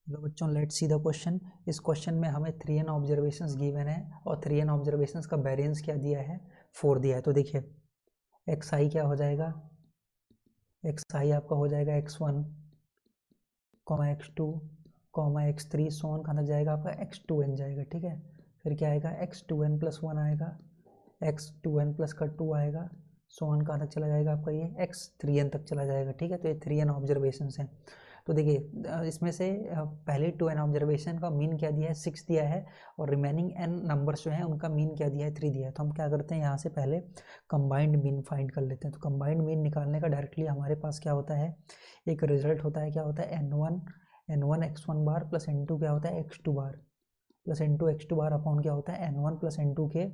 Hello बच्चों, let's see the question. इस question में हमें 3n ऑब्जर्वेशंस गिवन है और 3n ऑब्जर्वेशंस का वेरिएंस क्या दिया है, 4 दिया है। तो देखिए एक्स आई क्या हो जाएगा, एक्स आई आपका हो जाएगा x1, x2, x3 सोन कहाँ तक जाएगा आपका x2n जाएगा। ठीक है, फिर क्या आएगा x2n प्लस 1 आएगा, x2n प्लस का 2 आएगा, सोन कहाँ तक चला जाएगा आपका ये x3n तक चला जाएगा। ठीक है, तो ये 3n ऑब्जर्वेशंस हैं। तो देखिए इसमें से पहले 2n ऑब्जर्वेशन का मीन क्या दिया है, 6 दिया है, और रिमेनिंग n नंबर्स जो हैं उनका मीन क्या दिया है, 3 दिया है। तो हम क्या करते हैं, यहाँ से पहले कंबाइंड मीन फाइंड कर लेते हैं। तो कंबाइंड मीन निकालने का डायरेक्टली हमारे पास क्या होता है, एक रिजल्ट होता है, क्या होता है n1 x1 बार प्लस n2 क्या होता है x2 बार plus n2 x2 bar upon क्या होता है n1 प्लस n2 के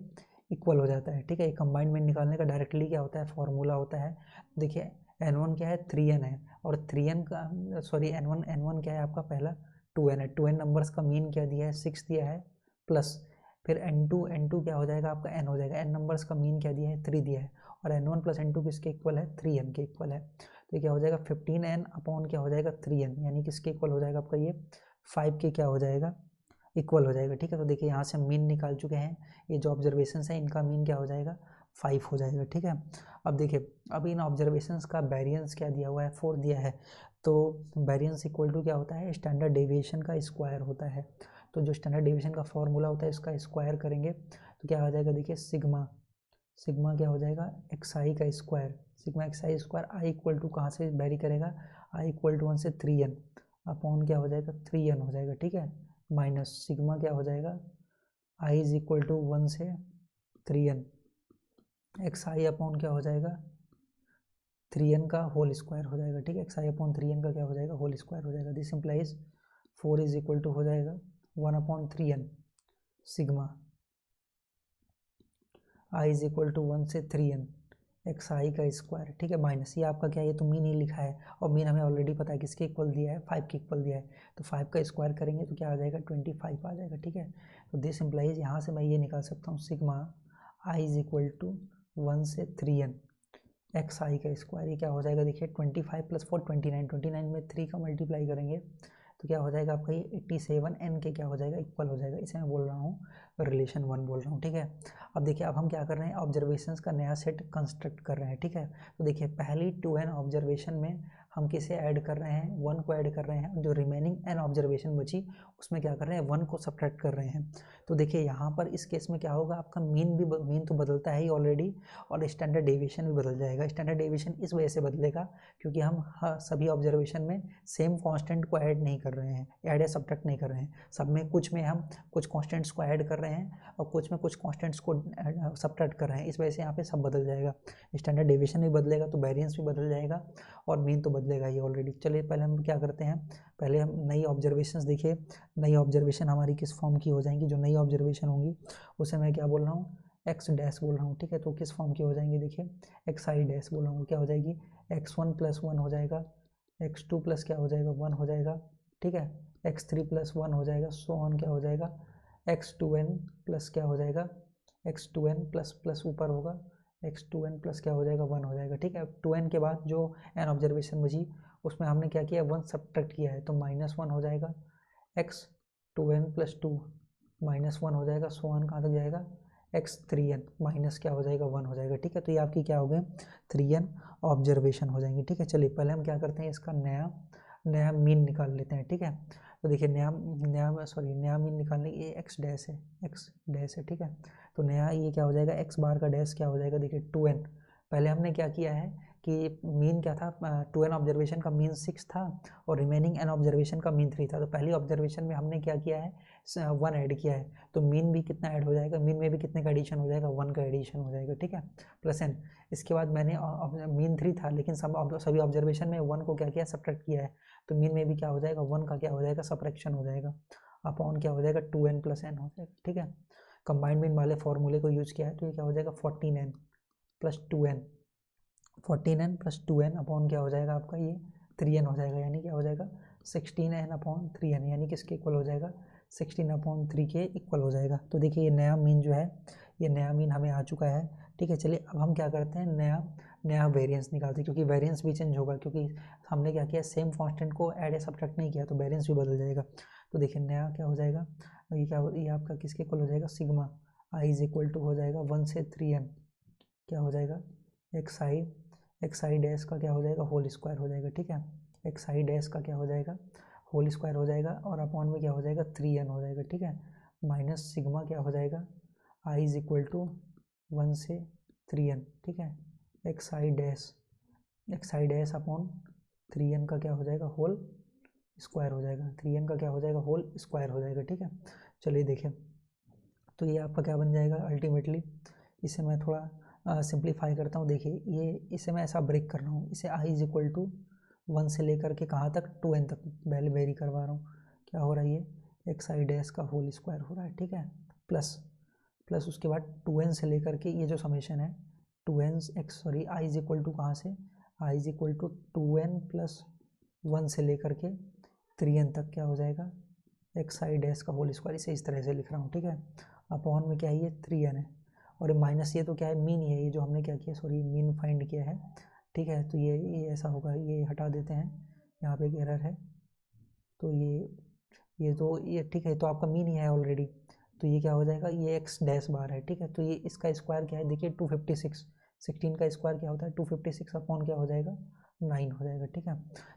इक्वल हो जाता है। ठीक है, कंबाइंड मीन निकालने का डायरेक्टली क्या होता है, फॉर्मूला होता है। देखिए n1 क्या है, 3n है, और 3n का सॉरी n1 क्या है आपका, पहला 2n है। 2n नंबर्स का मीन क्या दिया है, 6 दिया है, प्लस फिर n2 क्या हो जाएगा आपका, n हो जाएगा। n नंबर्स का मीन क्या दिया है, 3 दिया है, और n1 प्लस n2 किसके इक्वल है, 3n के इक्वल है। तो क्या हो जाएगा 15n अपॉन क्या हो जाएगा 3n, यानी किसके इक्वल हो जाएगा आपका ये 5 के क्या हो जाएगा, इक्वल हो जाएगा। ठीक है, तो देखिए यहाँ से हम मीन निकाल चुके हैं, ये जो ऑब्जर्वेशंस हैं इनका मीन क्या हो जाएगा, 5 हो जाएगा। ठीक है, अब देखिए अब इन ऑब्जर्वेशंस का वेरिएंस क्या दिया हुआ है, 4 दिया है। तो वेरिएंस इक्वल टू क्या होता है, स्टैंडर्ड डेविएशन का स्क्वायर होता है। तो जो स्टैंडर्ड डेविएशन का फॉर्मूला होता है इसका स्क्वायर करेंगे तो क्या हो जाएगा, देखिए सिग्मा क्या हो जाएगा, एक्स आई का square, sigma x i square, i equal to कहाँ से वेरी करेगा, आई इक्वल टू 1 से 3n अपॉन क्या हो जाएगा 3n हो जाएगा। ठीक है, माइनस सिग्मा क्या हो जाएगा, आई इज इक्वल टू 1 से 3n, एक्स आई अपॉन क्या हो जाएगा 3n का होल स्क्वायर हो जाएगा। ठीक है, एक्स आई अपॉन 3n का क्या हो जाएगा, होल स्क्वायर हो जाएगा। This implies 4 is equal to हो जाएगा 1 upon 3n sigma I is equal to 1 से 3n एक्स आई का स्क्वायर। ठीक है, माइनस ये आपका क्या है, ये तो मीन ही लिखा है, और मीन हमें ऑलरेडी पता है किसके इक्वल दिया है, 5 के इक्वल दिया है। तो 5 का स्क्वायर करेंगे तो क्या आ जाएगा, 25 आ जाएगा। ठीक है, तो दिस इम्प्लाइज यहाँ से मैं ये निकाल सकता हूँ sigma I is equal to 1 से 3n एक्स आई का स्क्वायर। ये क्या हो जाएगा, देखिए 25 प्लस 4 29 में 3 का मल्टीप्लाई करेंगे तो क्या हो जाएगा आपका ये 87 n के क्या हो जाएगा, इक्वल हो जाएगा। इसे मैं बोल रहा हूँ रिलेशन 1 बोल रहा हूँ। ठीक है, अब देखिए अब हम क्या कर रहे हैं, ऑब्जर्वेशंस का नया सेट कंस्ट्रक्ट कर रहे हैं। ठीक है, तो देखिए पहली 2n ऑब्जर्वेशन में हम किसे ऐड कर रहे हैं, 1 को ऐड कर रहे हैं, जो रिमेनिंग n ऑब्जर्वेशन बची उसमें क्या कर रहे हैं, 1 को सब्ट्रैक्ट कर रहे हैं। तो देखिए यहाँ पर इस केस में क्या होगा, आपका मीन तो बदलता है ही ऑलरेडी, और स्टैंडर्ड डेविएशन भी बदल जाएगा। स्टैंडर्ड डेविएशन इस वजह से बदलेगा क्योंकि हम सभी ऑब्जर्वेशन में सेम कांस्टेंट को ऐड नहीं कर रहे हैं, ऐड या सब्ट्रैक्ट नहीं कर रहे हैं। सब में कुछ में हम कुछ कांस्टेंट्स को ऐड कर रहे हैं और कुछ में कुछ कांस्टेंट्स को सब्ट्रैक्ट कर रहे हैं। इस वजह से यहाँ पे सब बदल जाएगा, स्टैंडर्ड डेविएशन भी बदलेगा तो वेरिएंस भी बदल जाएगा और मीन तो बदलेगा ही ऑलरेडी। चलिए पहले हम क्या करते हैं, पहले हम नई ऑब्जर्वेशंस देखिए, नई ऑब्जर्वेशन हमारी किस फॉर्म की हो जाएंगी, जो नई ऑब्जर्वेशन होंगी उसे मैं क्या बोल रहा हूँ, एक्स डैश बोल रहा हूँ। ठीक है, तो किस फॉर्म की हो जाएंगी, देखिए एक्स आई डैश बोल रहा हूँ, क्या हो जाएगी x1 प्लस 1 हो जाएगा, x2 प्लस क्या हो जाएगा 1 हो जाएगा। ठीक है, x3 प्लस 1 हो जाएगा, सो ऑन क्या हो जाएगा x2n प्लस क्या हो जाएगा, x2n प्लस प्लस ऊपर होगा x2n प्लस क्या हो जाएगा 1 हो जाएगा। ठीक है, 2n के बाद जो n ऑब्जर्वेशन बची उसमें हमने क्या किया, 1 सब्ट्रैक्ट किया है तो -1 हो जाएगा, x2n प्लस 2 -1 हो जाएगा, सो ऑन कहाँ तक जाएगा x3n माइनस क्या हो जाएगा 1 हो जाएगा। ठीक है, तो ये आपकी क्या हो गए 3n ऑब्जर्वेशन हो जाएंगी। ठीक है, चलिए पहले हम क्या करते हैं, इसका नया मीन निकाल लेते हैं। ठीक है, तो देखिए नया मीन निकालने ये एक्स डैश है। ठीक है, तो नया ये क्या हो जाएगा, एक्स बार का डैश क्या हो जाएगा, देखिए 2n। पहले हमने क्या किया है कि मीन क्या था, 2n ऑब्जर्वेशन का मीन 6 था और रिमेनिंग n ऑब्जर्वेशन का मीन 3 था। तो पहली ऑब्जर्वेशन में हमने क्या किया है, 1 ऐड किया है, तो मीन भी कितना ऐड हो जाएगा, मीन में भी कितने का एडिशन हो जाएगा, 1 का एडिशन हो जाएगा। ठीक है, प्लस n। इसके बाद मैंने मीन 3 था लेकिन सभी ऑब्जर्वेशन में 1 को क्या किया, सब्ट्रैक्ट किया है, तो मीन में भी क्या हो जाएगा 1 का क्या हो जाएगा, सब्ट्रैक्शन हो जाएगा, अपॉन क्या हो जाएगा 2n प्लस n हो जाएगा। ठीक है, कंबाइंड मीन वाले फॉर्मूले को यूज किया है तो ये क्या हो जाएगा 14n plus 2n, 14n plus 2n upon क्या हो जाएगा आपका ये 3n हो जाएगा, यानी क्या हो जाएगा 16n अपॉन 3n, यानी किसके इक्वल हो जाएगा 16 अपॉन 3 के इक्वल हो जाएगा। तो देखिए ये नया मीन जो है, ये नया मीन हमें आ चुका है। ठीक है, चलिए अब हम क्या करते हैं, नया वेरिएंस निकालते हैं, क्योंकि वेरिएंस भी चेंज होगा, क्योंकि हमने क्या किया, सेम कांस्टेंट को ऐड या सब्ट्रैक्ट नहीं किया, तो वेरिएंस भी बदल जाएगा। तो देखिए नया क्या हो जाएगा, ये आपका किसके इक्वल हो जाएगा, sigma I is equal to हो जाएगा 1 से 3n, क्या हो जाएगा, एक्स आई डैश का क्या हो जाएगा, होल स्क्वायर हो जाएगा, ठीक है। एक्स आई डैश का क्या हो जाएगा, होल स्क्वायर हो जाएगा, और अपॉन में क्या हो जाएगा, 3n हो जाएगा, ठीक है। माइनस सिग्मा क्या हो जाएगा, आई इज इक्वल टू 1 से 3n, ठीक है। X I dash upon 3n का क्या हो जाएगा, होल स्क्वायर हो जाएगा, 3n का क्या हो जाएगा, होल स्क्वायर हो जाएगा, ठीक है। चलिए देखें, तो ये आपका क्या बन जाएगा अल्टीमेटली, इसे मैं थोड़ा सिंप्लीफाई करता हूँ। देखिए ये, इसे मैं ऐसा ब्रेक कर रहा हूँ, इसे आई इज इक्वल टू 1 से लेकर के कहाँ तक, 2n तक पहले वेरी करवा रहा हूँ। क्या हो रहा है, ये एक्स आई डैश का होल स्क्वायर हो रहा है, ठीक है, प्लस उसके बाद 2n से लेकर के ये जो समेशन है 2n I is equal to कहाँ से, I is equal to 2n plus 1 से लेकर के 3n तक क्या हो जाएगा, एक्स आई डैश का होल स्क्वायर, इसे इस तरह से लिख रहा हूँ, ठीक है। अपॉन में क्या है, ये 3n है, और माइनस ये तो क्या है, मीन ही है, ये जो हमने क्या किया, सॉरी मीन फाइंड किया है, ठीक है। तो ये ऐसा होगा, ये हटा देते हैं, यहाँ पे एक एरर है, तो ये ठीक है, तो आपका मीन ही है ऑलरेडी, तो ये क्या हो जाएगा, ये एक्स डैश बार है, ठीक है। तो ये इसका स्क्वायर क्या है, देखिए 256, 16 का स्क्वायर क्या होता है 256, अपॉन क्या हो जाएगा 9 हो जाएगा, ठीक है।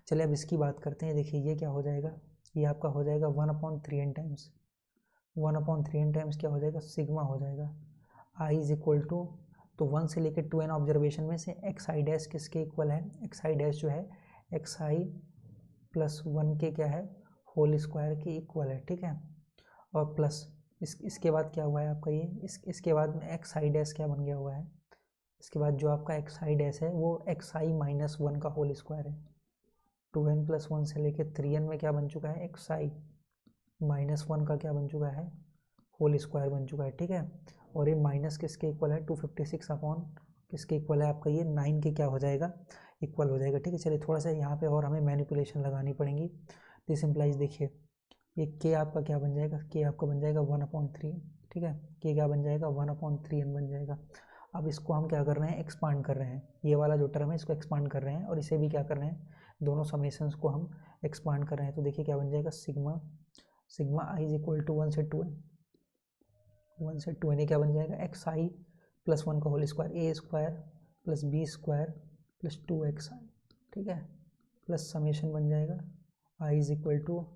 चलिए अब इसकी बात करते हैं। देखिए ये क्या हो जाएगा, ये आपका हो जाएगा 1/3n टाइम्स, 1/3n टाइम्स क्या हो जाएगा, सिग्मा हो जाएगा आई इज इक्वल टू, तो 1 से लेकर 2n ऑब्जर्वेशन में से एक्स आई डैश किसके इक्वल है, एक्स आई डैश जो है एक्स आई प्लस 1 के क्या है, होल स्क्वायर के इक्वल है, ठीक है। और प्लस इसके बाद क्या हुआ है आपका, ये इसके बाद में एक्स आई डैश क्या बन गया हुआ है, इसके बाद जो आपका एक्स आई डैश है वो एक्स आई माइनस 1 का होल स्क्वायर है। 2n प्लस 1 से लेकर 3n में क्या बन चुका है, एक्स आई माइनस 1 का क्या बन चुका है, होल स्क्वायर बन चुका है, ठीक है। और ये माइनस किसके इक्वल है, 256 अपॉन किसके इक्वल है आपका, ये 9 के क्या हो जाएगा, इक्वल हो जाएगा, ठीक है। चलिए थोड़ा सा यहाँ पे और हमें मैनिपुलेशन लगानी पड़ेगी। दिस इम्प्लाइज, देखिए ये के आपका क्या बन जाएगा, के आपका बन जाएगा 1/3, ठीक है। के क्या बन जाएगा, 1/3n बन जाएगा। अब इसको हम क्या कर रहे हैं, एक्सपांड कर रहे हैं, ये वाला जो टर्म है इसको एक्सपांड कर रहे हैं, और इसे भी क्या कर रहे हैं, दोनों समेशंस को हम एक्सपांड कर रहे हैं। तो देखिए क्या बन जाएगा, sigma I is equal to 1 से 2n क्या बन जाएगा, एक्स आई प्लस 1 का whole square, A square plus B square plus 2xi, ठीक है, प्लस समेशन बन जाएगा I is equal to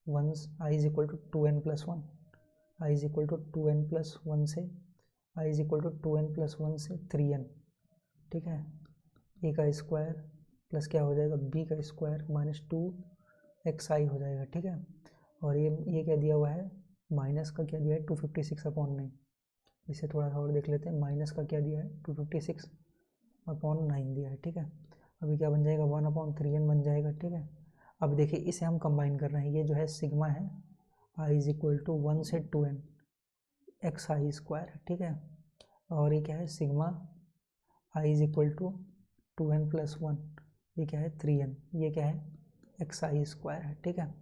2n plus 1, I is equal to 2n plus 1 से, I is equal to 2n plus 1 से 3n, ठीक है। ए का स्क्वायर प्लस क्या हो जाएगा, बी का स्क्वायर माइनस 2xi हो जाएगा, ठीक है। और ये क्या दिया हुआ है, माइनस का क्या दिया है, 256/9। इसे थोड़ा सा और देख लेते हैं, माइनस का क्या दिया है, 256/9 दिया है, ठीक है। अभी क्या बन जाएगा, 1/3n बन जाएगा, ठीक है। अब देखिए इसे हम कंबाइन कर रहे हैं, ये जो है सिग्मा है आई इज इक्वल टू 1 से 2n एक्स आई स्क्वायर, ठीक है। और ये क्या है, sigma I is equal to 2n plus 1, ये क्या है 3n, ये क्या है एक्स आई स्क्वायर है, ठीक है।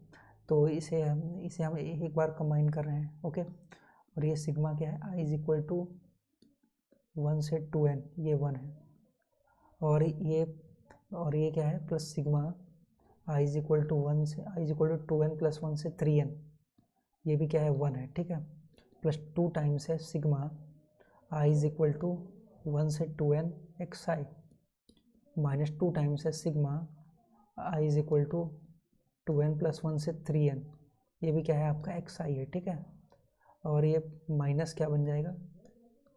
तो इसे हम एक बार कंबाइन कर रहे हैं, ओके। और ये सिग्मा क्या है, आई इज इक्वल टू 1 से 2n, ये 1 है, और ये क्या है, plus sigma I is equal to 1 से, I is equal to 2n plus 1 से 3n, ये भी क्या है 1 है, ठीक है। प्लस 2 टाइम्स है sigma I is equal to 1 से 2n x i, minus 2 times है sigma I is equal to 2n plus 1 से 3n, ये भी क्या है आपका एक्स आई है, ठीक है। और ये माइनस क्या बन जाएगा,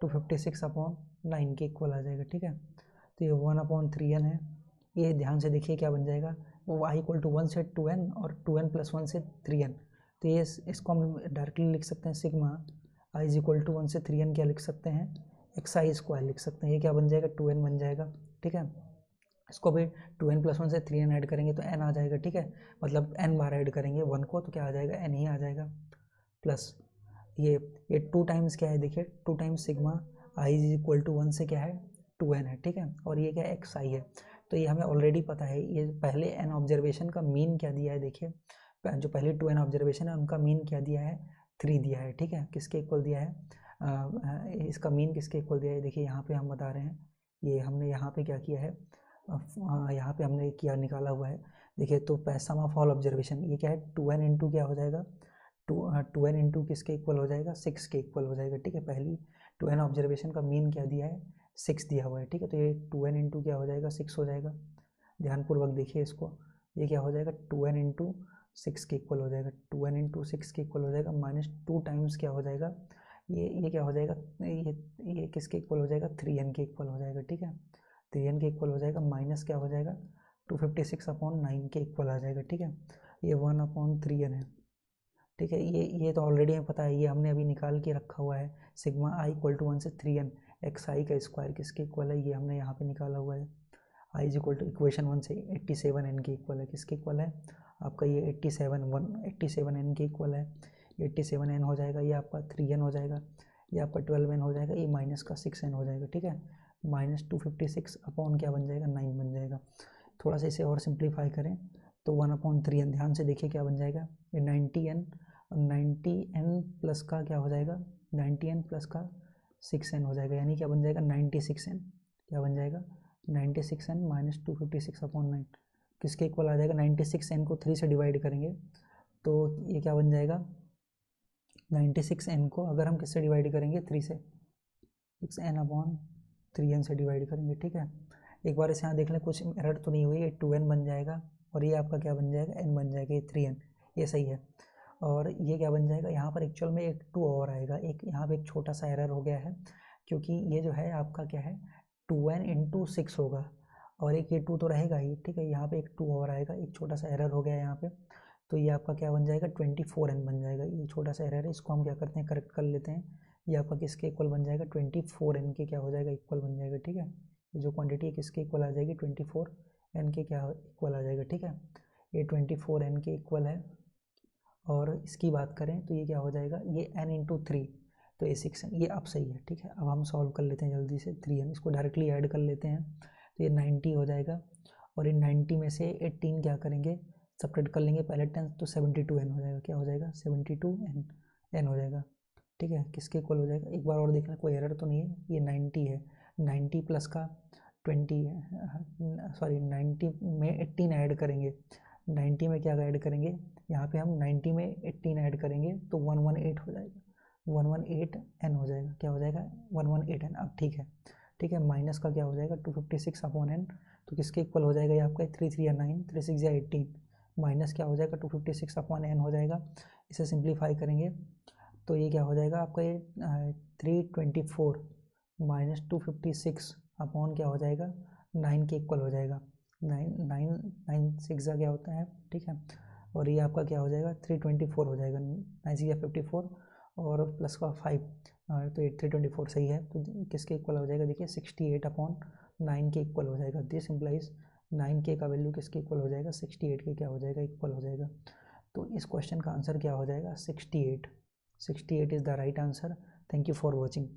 256/9 के इक्वल आ जाएगा, ठीक है। तो ये 1/3n है, ये ध्यान से देखिए क्या बन जाएगा, वो y इक्वल टू 1 से 2n और 2n प्लस 1 से 3n, तो ये इसको हम डायरेक्टली लिख सकते हैं, sigma I is equal to 1 से 3n क्या लिख सकते हैं, एक्स आई स्क्वायर लिख सकते हैं, ये क्या बन जाएगा 2n बन जाएगा, ठीक है। इसको भी 2n प्लस 1 से 3n ऐड करेंगे तो n आ जाएगा, ठीक है। मतलब n बार ऐड करेंगे 1 को तो क्या आ जाएगा, n ही आ जाएगा। प्लस ये 2 टाइम्स क्या है, देखिए 2 times sigma I is equal to 1 से क्या है 2n है, ठीक है। और ये क्या है एक्स आई है, तो ये हमें ऑलरेडी पता है। ये पहले n ऑब्जर्वेशन का मीन क्या दिया है, देखिए जो पहले 2n ऑब्जर्वेशन है उनका मीन क्या दिया है, 3 दिया है, ठीक है। किसके इक्वल दिया है, इसका मीन किसके इक्वल दिया है, देखिए यहाँ पे हम बता रहे हैं ये हमने यहाँ पे क्या किया है, यहाँ पे हमने किया निकाला हुआ है। देखिए तो सम ऑफ ऑल ऑब्जर्वेशन ये क्या है, 2n इंटू क्या हो जाएगा, 2n इंटू किसके इक्वल हो जाएगा, 6 के इक्वल हो जाएगा। ठीक है, पहली 2n ऑब्जर्वेशन का मीन क्या दिया है, 6 दिया हुआ है। ठीक है, तो ये 2n इंटू क्या हो जाएगा, 6 हो जाएगा। ध्यानपूर्वक देखिए इसको, ये क्या हो जाएगा, 2n इंटू 6 के इक्वल हो जाएगा, 2n इंटू 6 के इक्वल हो जाएगा, माइनस 2 टाइम्स क्या हो जाएगा, ये क्या हो जाएगा, ये किसके इक्वल हो जाएगा, 3n के इक्वल हो जाएगा। ठीक है, 3n के इक्वल हो जाएगा, माइनस क्या हो जाएगा, 256 अपॉन 9 के इक्वल आ जाएगा। ठीक है, ये 1 अपॉन 3n है। ठीक है, ये तो ऑलरेडी हमें पता है, ये हमने अभी निकाल के रखा हुआ है। सिग्मा आई इक्वल टू 1 से 3n एक्स आई का स्क्वायर किसके इक्वल है, ये हमने यहाँ पे निकाला हुआ है। आई इज इक्वल टू इक्वेशन 1 से 87n के इक्वल है। किसके इक्वल है, आपका ये 87n के इक्वल है। 87n हो जाएगा, ये आपका 3n हो जाएगा, ये आपका 12n हो जाएगा, ये माइनस का 6n हो जाएगा। ठीक है, माइनस 256 अपॉन क्या बन जाएगा, 9 बन जाएगा। थोड़ा सा इसे और सिंप्लीफाई करें तो 1 अपॉन 3n, ध्यान से देखिए क्या बन जाएगा, ये 90n और 90n प्लस का क्या हो जाएगा, 90n प्लस का 6n हो जाएगा, यानी क्या बन जाएगा, 96n। क्या बन जाएगा, 96n माइनस 256 अपॉन 9 किसके इक्वल आ जाएगा, 96n को 3 से डिवाइड करेंगे तो ये क्या बन जाएगा, 96n को अगर हम किससे डिवाइड करेंगे, 3 से, 6n अपॉन 3n से डिवाइड करेंगे। ठीक है, एक बार इसे यहाँ देख लें, कुछ एरर तो नहीं हुई, ये 2n बन जाएगा और ये आपका क्या बन जाएगा, n बन जाएगा, ये 3n, ये सही है। और ये क्या बन जाएगा, यहाँ पर एक्चुअल में एक 2 और आएगा, एक यहाँ पे एक छोटा सा एरर हो गया है, क्योंकि ये जो है आपका क्या है, 2n इंटू 6 होगा और एक ये 2 तो रहेगा ही। ठीक है, यहाँ पे एक 2 और आएगा, एक छोटा सा एरर हो गया है यहाँ पे, तो ये आपका क्या बन जाएगा, 24n बन जाएगा। ये छोटा सा एरर है, इसको हम क्या करते हैं, करेक्ट कर लेते हैं। ये आपका किसके इक्वल बन जाएगा, 24n के क्या हो जाएगा, इक्वल बन जाएगा। ठीक है, ये जो क्वांटिटी है किसके इक्वल आ जाएगी, 24n के क्या इक्वल आ जाएगा। ठीक है, ये 24n के इक्वल है। और इसकी बात करें तो ये क्या हो जाएगा, ये n इंटू 3, तो ये 6n, ये अब सही है। ठीक है, अब हम सॉल्व कर लेते हैं जल्दी से, 3n इसको डायरेक्टली ऐड कर लेते हैं तो ये 90 हो जाएगा, और इन 90 में से 18 क्या करेंगे, सब्ट्रैक्ट कर लेंगे पहले 10, तो 72n हो जाएगा। क्या हो जाएगा, 72n हो जाएगा। ठीक है, किसके इक्वल हो जाएगा, एक बार और देख लें कोई एरर तो नहीं है, ये 90 है, 90 प्लस का 20 सॉरी 90 में 18 ऐड करेंगे, 90 में क्या ऐड करेंगे, यहाँ पे हम 90 में 18 ऐड करेंगे तो 118 हो जाएगा, 118n हो जाएगा। क्या हो जाएगा, 118n। अब ठीक है, ठीक है, माइनस का क्या हो जाएगा, 256 अपॉन n, तो किसके इक्वल हो जाएगा, ये आपका 3 3 या 9, 3 6 या 18, माइनस क्या हो जाएगा, 256 अपॉन n हो जाएगा। इसे सिंप्लीफाई करेंगे तो ये क्या हो जाएगा आपका, ये 324 माइनस 256 अपॉन क्या हो जाएगा, 9 के इक्वल हो जाएगा। 9 क्या होता है। ठीक है, और ये आपका क्या हो जाएगा, 324 हो जाएगा, 9 6 54 और प्लस का 5, तो ये 324 सही है। तो किसके इक्वल हो जाएगा, देखिए 68 अपॉन 9 के इक्वल हो जाएगा। दिस इम्प्लाइज 9k का वैल्यू किसके इक्वल हो जाएगा, 68 के क्या हो जाएगा, इक्वल हो जाएगा। तो इस क्वेश्चन का आंसर क्या हो जाएगा, 68 is the right answer. Thank you for watching.